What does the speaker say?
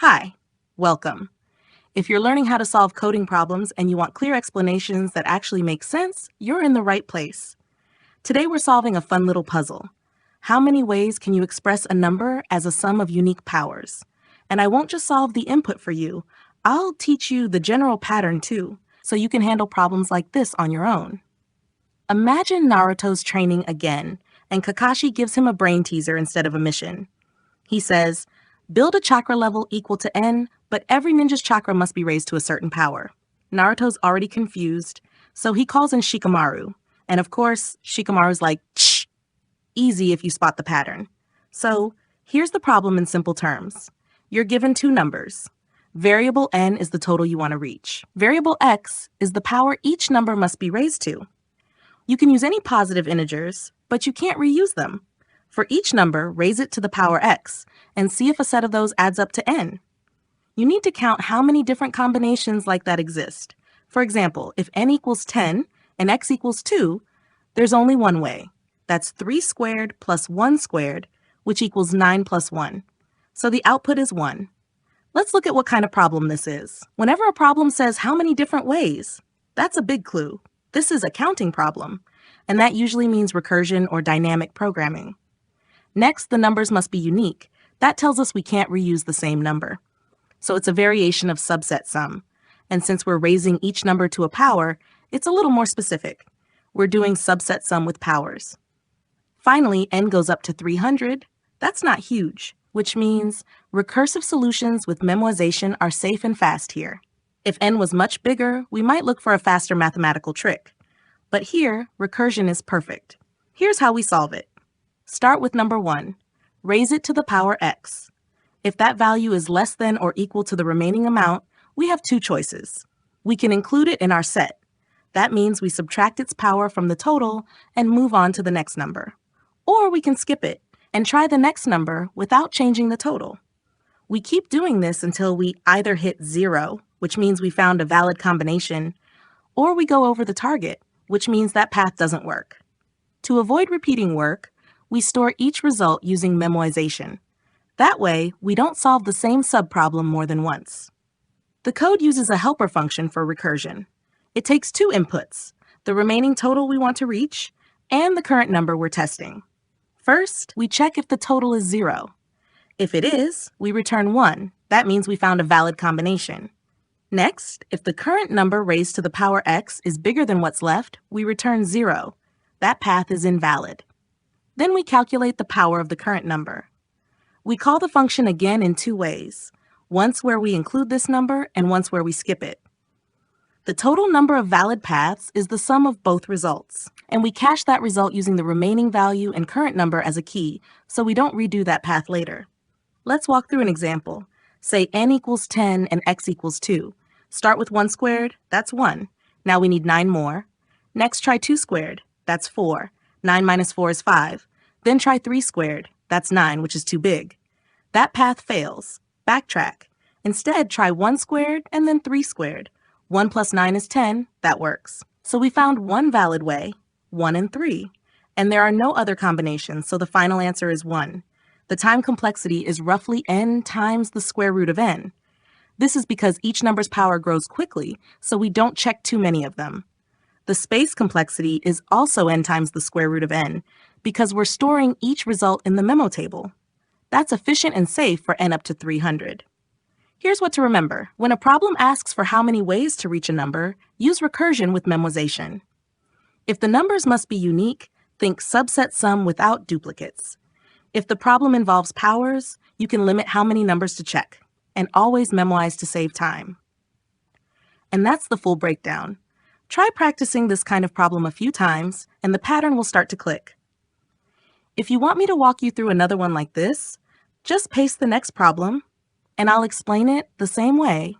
Hi, welcome. If you're learning how to solve coding problems and you want clear explanations that actually make sense, you're in the right place. Today we're solving a fun little puzzle. How many ways can you express a number as a sum of unique powers? And I won't just solve the input for you, I'll teach you the general pattern too, so you can handle problems like this on your own. Imagine Naruto's training again, and Kakashi gives him a brain teaser instead of a mission. He says, build a chakra level equal to N, but every ninja's chakra must be raised to a certain power. Naruto's already confused, so he calls in Shikamaru. And of course, Shikamaru's like, shh, easy if you spot the pattern. So here's the problem in simple terms. You're given two numbers. Variable N is the total you want to reach. Variable X is the power each number must be raised to. You can use any positive integers, but you can't reuse them. For each number, raise it to the power x, and see if a set of those adds up to n. You need to count how many different combinations like that exist. For example, if n equals 10 and x equals 2, there's only one way. That's 3 squared plus 1 squared, which equals 9 plus 1. So the output is 1. Let's look at what kind of problem this is. Whenever a problem says how many different ways, that's a big clue. This is a counting problem, and that usually means recursion or dynamic programming. Next, the numbers must be unique. That tells us we can't reuse the same number. So it's a variation of subset sum. And since we're raising each number to a power, it's a little more specific. We're doing subset sum with powers. Finally, n goes up to 300. That's not huge, which means recursive solutions with memoization are safe and fast here. If n was much bigger, we might look for a faster mathematical trick. But here, recursion is perfect. Here's how we solve it. Start with number 1. Raise it to the power x. If that value is less than or equal to the remaining amount, we have two choices. We can include it in our set. That means we subtract its power from the total and move on to the next number. Or we can skip it and try the next number without changing the total. We keep doing this until we either hit 0, which means we found a valid combination, or we go over the target, which means that path doesn't work. To avoid repeating work, we store each result using memoization. That way, we don't solve the same subproblem more than once. The code uses a helper function for recursion. It takes two inputs, the remaining total we want to reach and the current number we're testing. First, we check if the total is 0. If it is, we return 1. That means we found a valid combination. Next, if the current number raised to the power x is bigger than what's left, we return 0. That path is invalid. Then we calculate the power of the current number. We call the function again in two ways, once where we include this number and once where we skip it. The total number of valid paths is the sum of both results, and we cache that result using the remaining value and current number as a key, so we don't redo that path later. Let's walk through an example. Say n equals 10 and x equals 2. Start with 1 squared, that's 1. Now we need 9 more. Next try 2 squared, that's 4. 9 minus 4 is 5. Then try 3 squared. That's 9, which is too big. That path fails. Backtrack. Instead, try 1 squared and then 3 squared. 1 plus 9 is 10. That works. So we found one valid way, 1 and 3. And there are no other combinations, so the final answer is 1. The time complexity is roughly n times the square root of n. This is because each number's power grows quickly, so we don't check too many of them. The space complexity is also n times the square root of n, because we're storing each result in the memo table. That's efficient and safe for n up to 300. Here's what to remember. When a problem asks for how many ways to reach a number, use recursion with memoization. If the numbers must be unique, think subset sum without duplicates. If the problem involves powers, you can limit how many numbers to check, and always memoize to save time. And that's the full breakdown. Try practicing this kind of problem a few times, and the pattern will start to click. If you want me to walk you through another one like this, just paste the next problem, and I'll explain it the same way